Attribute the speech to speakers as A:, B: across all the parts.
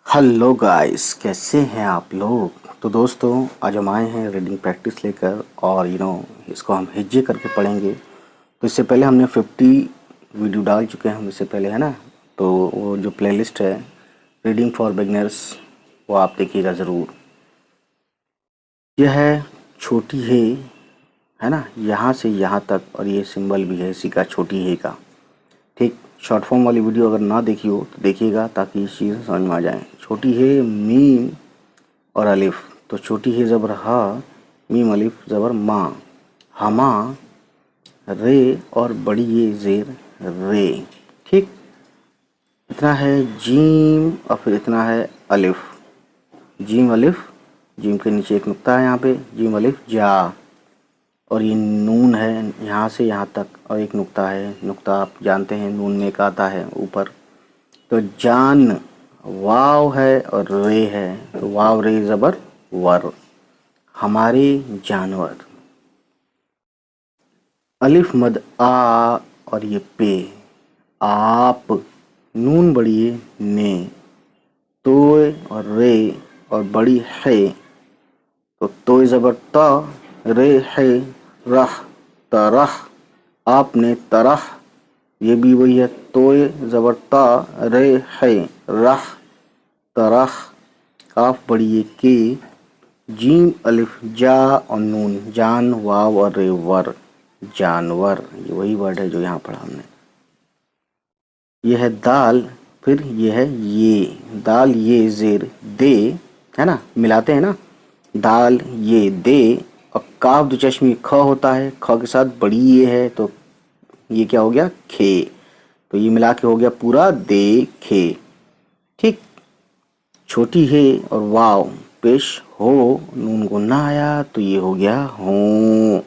A: Hello guys, कैसे हैं आप लोग। तो दोस्तों, आज हम आए हैं रीडिंग प्रैक्टिस लेकर और इसको हम हिज्जे करके पढ़ेंगे। तो इससे पहले हमने 50 वीडियो डाल चुके हैं हम इससे पहले, है ना। तो वो जो प्लेलिस्ट है रीडिंग फॉर बिगनर्स, वो आप देखिएगा ज़रूर। यह है छोटी है ना, यहाँ से यहाँ तक, और ये सिंबल भी है इसी का, छोटी है का। ठीक, शॉर्ट फॉर्म वाली वीडियो अगर ना देखी हो तो देखिएगा, ताकि इस चीज़ समझ में आ जाए। छोटी है मीम और अलिफ। तो छोटी है ज़बर हा, मीम अलिफ ज़बर माँ, हमा, रे, और बड़ी ये ज़ेर रे। ठीक, इतना है जीम, और फिर इतना है अलिफ। जीम अलिफ, जीम के नीचे एक नुक्ता है यहाँ पे, जीम अलिफ जा, और ये नून है यहाँ से यहाँ तक, और एक नुक्ता है। नुक्ता आप जानते हैं नून में एक आता है ऊपर। तो जान, वाव है और रे है, तो वाव रे ज़बर वर, हमारे जानवर। अलिफ मद आ, और ये पे, आप, नून बड़ी है ने, तोय और रे, और बड़ी है, तो तोय ज़बर ता, रे है रह, तरह, आपने तरह, ये भी वही है, तोय ज़बर ता, रे है रह, तरह, काफ बड़ी है के, जीम अलिफ जा, और नून जान, वाव और रे वर, जानवर। ये वही वर्ड है जो यहाँ पढ़ा हमने। ये है दाल, फिर ये है ये, दाल ये ज़ेर दे, है ना, मिलाते हैं ना, दाल ये दे, और काफ दो चश्मी ख होता है, ख के साथ बड़ी ये है, तो ये क्या हो गया, खे। तो ये मिला के हो गया पूरा दे खे। ठीक, छोटी है और वाव पेश हो, नून गुन्ना आया, तो ये हो गया हो।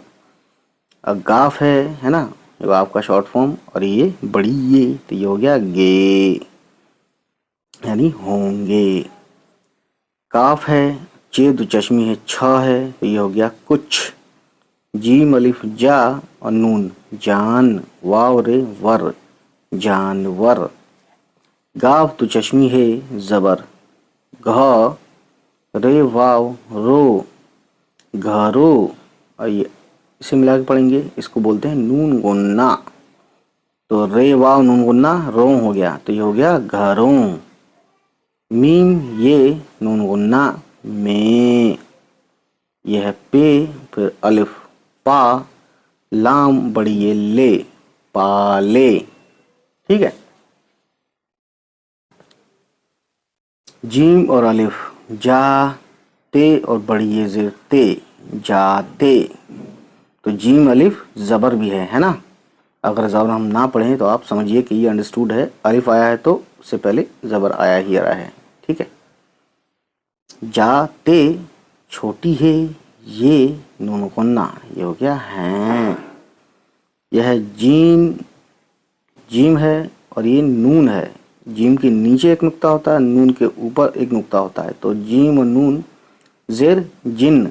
A: अब गाफ है ना, जो आपका शॉर्ट फॉर्म, और ये बड़ी ये, तो ये हो गया गे, यानी होंगे। काफ है, चे दो चश्मी है, छ है, तो ये हो गया कुछ। जीम अलिफ जा, और नून जान, वाव रे वर, जानवर। गाफ दो चश्मी है ज़बर घ, रे वाव रो, घरो, और ये इसे मिला के पढ़ेंगे, इसको बोलते हैं नून गुन्ना। तो रे वाव नून गुन्ना रो हो गया, तो ये हो गया घरों। मीम ये नून गुन्ना में, यह है पे, फिर अलिफ पा, लाम बड़ी ये ले, पाले। ठीक है, जीम और अलिफ जा, ते और बड़ी ये ज़ेर ते, जाते। तो जीम अलिफ ज़बर भी है ना। अगर ज़बर हम ना पढ़ें तो आप समझिए कि ये अंडरस्टूड है। अलिफ आया है तो उससे पहले ज़बर आया ही आ रहा है। ठीक है, जाते, छोटी है ये, नून गुन्ना, ये हो गया हैं। यह है जीम, जीम है और ये नून है। जीम के नीचे एक नुक्ता होता है, नून के ऊपर एक नुक्ता होता है, तो जीम और नून ज़ेर जिन,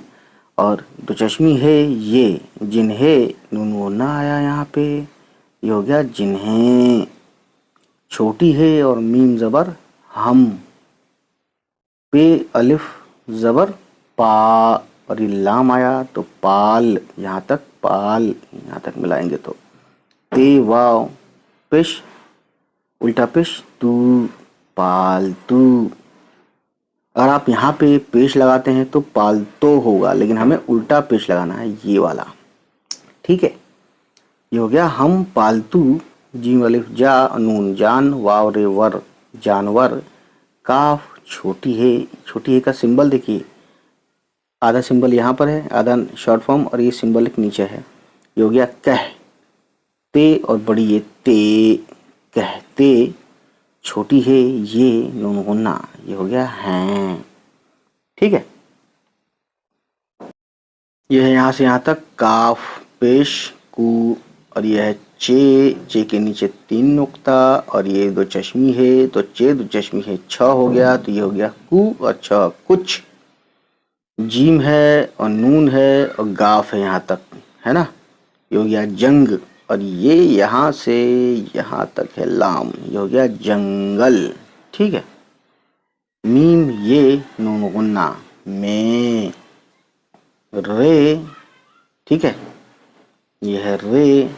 A: और दो चश्मी है ये, जिन्हें, नून वो ना आया यहाँ पे, ये हो गया जिन्हें। छोटी है और मीम ज़बर हम, पे अलिफ ज़बर पा, और ये लाम आया तो पाल, यहाँ तक पाल, यहाँ तक मिलाएंगे तो ते वाव पेश, उल्टा पेश तू, पालतू। अगर आप यहाँ पे पेश लगाते हैं तो पालतो होगा, लेकिन हमें उल्टा पेश लगाना है, ये वाला। ठीक है, ये हो गया हम पालतू। जीम अलिफ जा, नून जान, वाव रे वर, जानवर। काफ छोटी है, छोटी है का सिंबल देखिए, आधा सिंबल यहाँ पर है, आधा शॉर्ट फॉर्म, और ये सिंबल एक नीचे है। ये हो गया कह, ते और बड़ी ये ते, कहते। छोटी है ये, नून गुन्ना, ये हो गया हैं। ठीक है, यह है यहाँ से यहाँ तक काफ पेश कू, और यह है चे, चे के नीचे तीन नुक्ता, और ये दो चश्मी है, तो चे दो चश्मी है छ हो गया, तो ये हो गया कू और छ कुछ। जीम है और नून है और गाफ है यहाँ तक, है ना, ये हो गया जंग, और ये यहाँ से यहाँ तक है लाम, ये हो गया जंगल। ठीक है, मीम ये नून गुन्ना में, रे, ठीक है, ये है रे।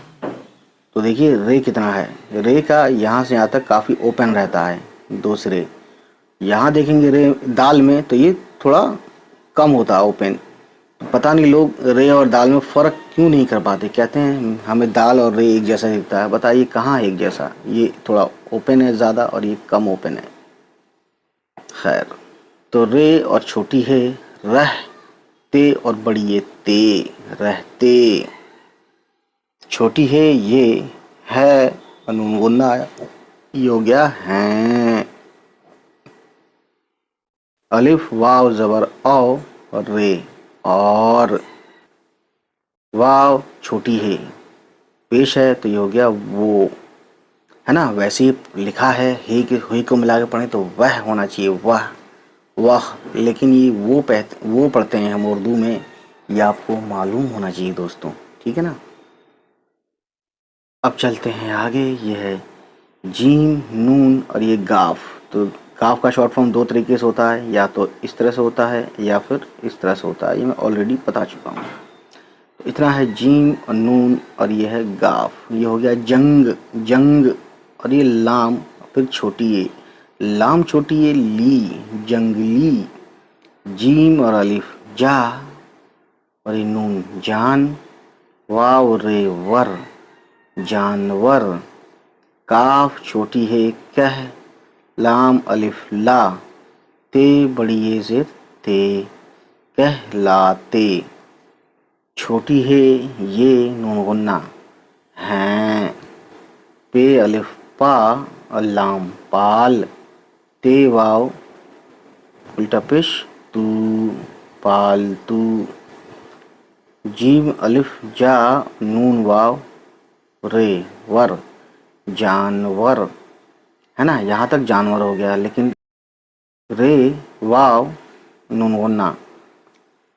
A: तो देखिए रे कितना है, रे का यहाँ से यहाँ तक काफ़ी ओपन रहता है, दूसरे यहाँ देखेंगे रे दाल में तो ये थोड़ा कम होता है ओपन। पता नहीं लोग रे और दाल में फ़र्क क्यों नहीं कर पाते, कहते हैं हमें दाल और रे एक जैसा दिखता है, बताइए कहाँ है एक जैसा, ये थोड़ा ओपन है ज़्यादा और ये कम ओपन है। खैर, तो रे और छोटी है रह, ते और बड़ी ये ते, रहते। छोटी है ये है और नून गुन्ना ये हो गया हैं। अलिफ वाव ज़बर औ और रे, और वाव छोटी है पेश है तो ये हो गया वो, है ना। वैसे ही लिखा है हे के हुई को मिला के पढ़ें तो वह होना चाहिए, वह वह, लेकिन ये वो पढ़ते हैं हम उर्दू में, ये आपको मालूम होना चाहिए दोस्तों, ठीक है ना। अब चलते हैं आगे, ये है जीम नून और ये गाफ। तो गाफ का शॉर्ट फॉर्म दो तरीके से होता है, या तो इस तरह से होता है या फिर इस तरह से होता है, ये मैं ऑलरेडी बता चुका हूँ। तो इतना है जीम और नून और ये है गाफ। ये हो गया जंग, जंग, और ये लाम, फिर छोटी ये लाम छोटी ये ली, जंगली। जीम और अलिफ जा और ये नून जान, वाव रे वर, जानवर। काफ छोटी है कह, लाम अलिफ ला, ते बड़ी ये जेर ते, कहलाते। छोटी है ये नून गुन्ना हैं, पे अलिफ पा और लाम पाल, ते वाव उल्टा पेश तू, पालतू। जीम अलिफ जा नून वाव रे वर, जानवर, है ना। यहाँ तक जानवर हो गया, लेकिन रे वाव नून गुन्ना,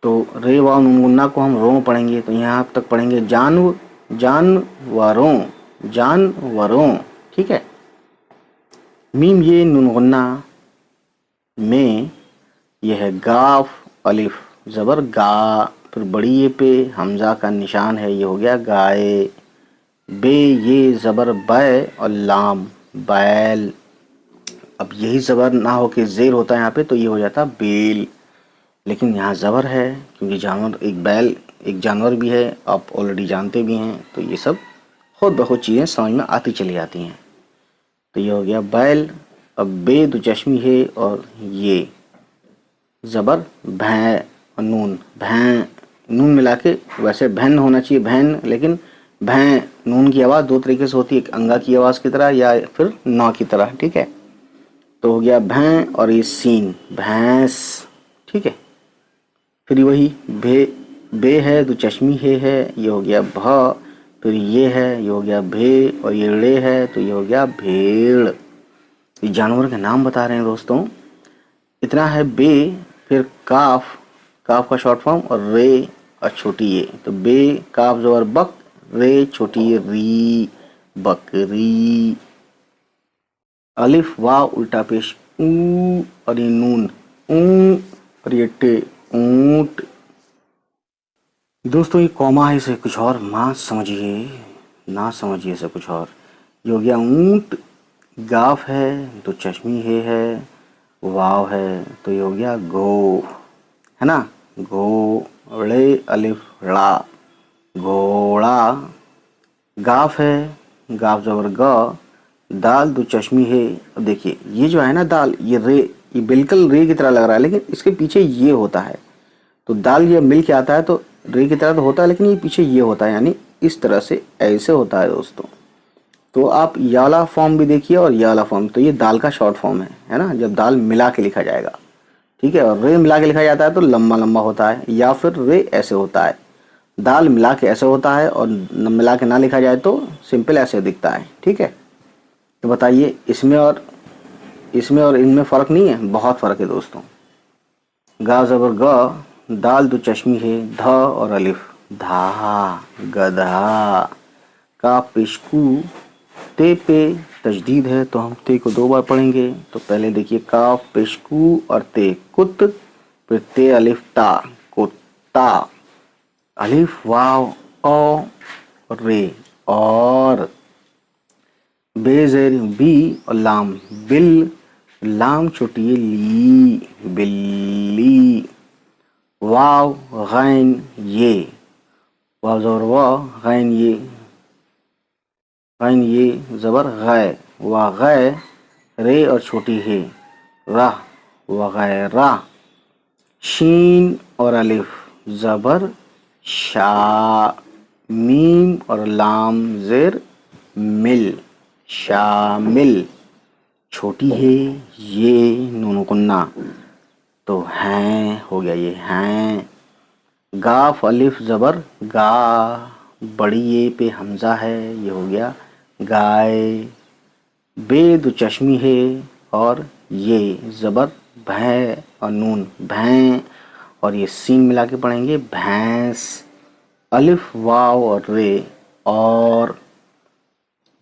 A: तो रे वाव नून गुन्ना को हम रो पढ़ेंगे तो यहाँ तक पढ़ेंगे जानवरों, जानवरों, ठीक है। मीम ये नून गुन्ना में, यह है गाफ अलिफ ज़बर गा, फिर बड़ी ये पे हमज़ा का निशान है, ये हो गया गाए। बे ये ज़बर बै और लाम बैल। अब यही ज़बर ना हो के ज़ेर होता है यहाँ पे तो ये हो जाता बेल, लेकिन यहाँ ज़बर है क्योंकि जानवर एक बैल एक जानवर भी है, आप ऑलरेडी जानते भी हैं, तो ये सब खुद ब खुद चीज़ें समझ में आती चली जाती हैं। तो ये हो गया बैल। अब बे दो चश्मी है और ये ज़बर भैं और नून भैं, नून मिला के, वैसे भैन होना चाहिए भैन, लेकिन भैं नून की आवाज़ दो तरीके से होती है, एक अंगा की आवाज़ की तरह या फिर नौ की तरह, ठीक है। तो हो गया भैं और ये सीन भैंस, ठीक है। फिर वही बे है दो चश्मी है, ये हो गया भ, फिर ये है, ये हो गया भे, और ये ड़े है तो ये हो गया भेड़। ये जानवर के नाम बता रहे हैं दोस्तों। इतना है बे, फिर काफ, काफ का शॉर्ट फॉर्म, और रे और छोटी ये, तो बे काफ ज़बर बक, रे छोटी ये री, बकरी। अलिफ वाव उल्टा पेश ऊ, और ये नून ऊ, और ये टे ऊंट। दोस्तों ये कॉमा है, इसे कुछ और ना समझिए, ना समझिए इसे कुछ और। ये हो गया ऊंट, गाफ है तो चश्मी है, वाव है तो ये हो गया गो, है ना। घो ड़े अलिफ ड़ा, घोड़ा। गाफ है, गाफ ज़बर ग, दाल दो चश्मी है। देखिए ये जो है ना दाल, ये रे, ये बिल्कुल रे की तरह लग रहा है, लेकिन इसके पीछे ये होता है। तो दाल ये मिल के आता है तो रे की तरह तो होता है, लेकिन ये पीछे ये होता है, यानी इस तरह से ऐसे होता है दोस्तों। तो आप याला फॉर्म भी देखिए और याला फॉर्म, तो ये दाल का शॉर्ट फॉर्म है ना, जब दाल मिला के लिखा जाएगा, ठीक है। और रे मिला के लिखा जाता है तो लंबा लंबा होता है, या फिर रे ऐसे होता है। दाल मिला के ऐसे होता है और मिला के ना लिखा जाए तो सिंपल ऐसे दिखता है, ठीक है। तो बताइए इसमें और इनमें फ़र्क नहीं है? बहुत फ़र्क है दोस्तों। गा ज़बर ग, दाल दो चश्मी है, ध और अलिफ धा, गधा। का पेशकू, ते पे तजदीद है तो हम ते को 2 बार पढ़ेंगे। तो पहले देखिए काफ पेश कू और ते कुत, फिर ते अलिफ ता कुत्ता, अलिफ वाव ओ और रे और, बे ज़ेर बी और लाम बिल, लाम छोटी है ली बिल्ली, वाव गैन ये, वाव ज़बर वाव गैन ये, गैन ये ज़बर गै, वा गै रे और छोटी है राह वगैरह, शीन और अलिफ ज़बर शा, मीम और लाम ज़ेर मिल शामिल, छोटी है ये नून कुन्ना तो हैं हो गया ये हैं, गाफ अलिफ ज़बर गा, बड़ी ये पे हमज़ा है ये हो गया गाय, बे दो चश्मी है और ये ज़बर भै और नून भैं और ये सीन मिला के पढ़ेंगे भैंस, अलिफ वाव और रे और,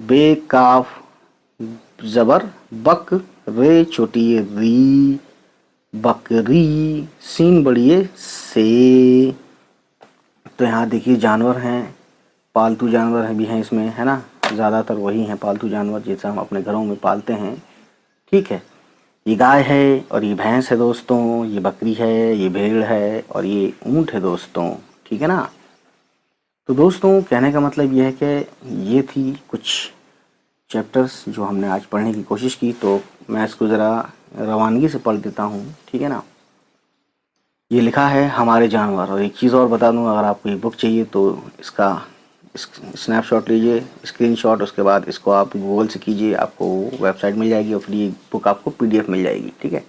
A: बे काफ ज़बर बक, रे छोटी है री बकरी, सीन बड़ी है से। तो यहाँ देखिए जानवर हैं, पालतू जानवर भी हैं इसमें, है ना, ज़्यादातर वही हैं पालतू जानवर जैसे हम अपने घरों में पालते हैं। ठीक है, ये गाय है और ये भैंस है दोस्तों, ये बकरी है, ये भेड़ है और ये ऊँट है दोस्तों। ठीक है ना। तो दोस्तों कहने का मतलब ये है कि ये थी कुछ चैप्टर्स जो हमने आज पढ़ने की कोशिश की, तो मैं इसको ज़रा रवानगी से पढ़ देता हूँ। ठीक है ना। ये लिखा है हमारे जानवर। और एक चीज़ और बता दूँ, अगर आपको ये बुक चाहिए तो इसका स्नैपशॉट लीजिए, स्क्रीनशॉट, उसके बाद इसको आप गूगल से कीजिए, आपको वेबसाइट मिल जाएगी और फिर ये बुक आपको PDF मिल जाएगी। ठीक है।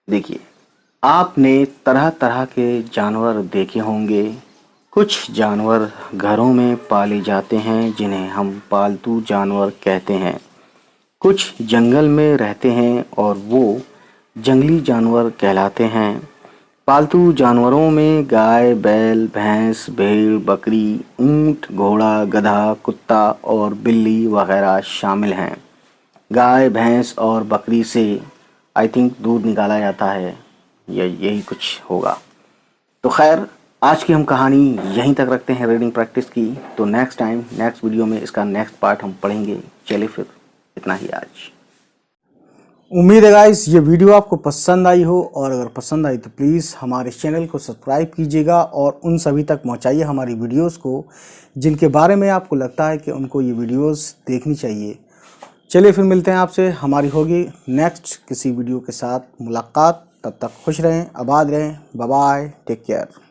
A: देखिए, आपने तरह तरह के जानवर देखे होंगे। कुछ जानवर घरों में पाले जाते हैं जिन्हें हम पालतू जानवर कहते हैं। कुछ जंगल में रहते हैं और वो जंगली जानवर कहलाते हैं। पालतू जानवरों में गाय, बैल, भैंस, भेड़, बकरी, ऊँट, घोड़ा, गधा, कुत्ता और बिल्ली वगैरह शामिल हैं। गाय, भैंस और बकरी से आई थिंक दूध निकाला जाता है, यही कुछ होगा। तो खैर, आज की हम कहानी यहीं तक रखते हैं रीडिंग प्रैक्टिस की। तो नेक्स्ट टाइम नेक्स्ट वीडियो में इसका नेक्स्ट पार्ट हम पढ़ेंगे। चलिए फिर इतना ही आज। उम्मीद है गाइस ये वीडियो आपको पसंद आई हो, और अगर पसंद आई तो प्लीज़ हमारे चैनल को सब्सक्राइब कीजिएगा और उन सभी तक पहुंचाइए हमारी वीडियोस को जिनके बारे में आपको लगता है कि उनको ये वीडियोस देखनी चाहिए। चलिए फिर मिलते हैं आपसे, हमारी होगी नेक्स्ट किसी वीडियो के साथ मुलाकात। तब तक खुश रहें, आबाद रहें, बाय बाय, टेक केयर।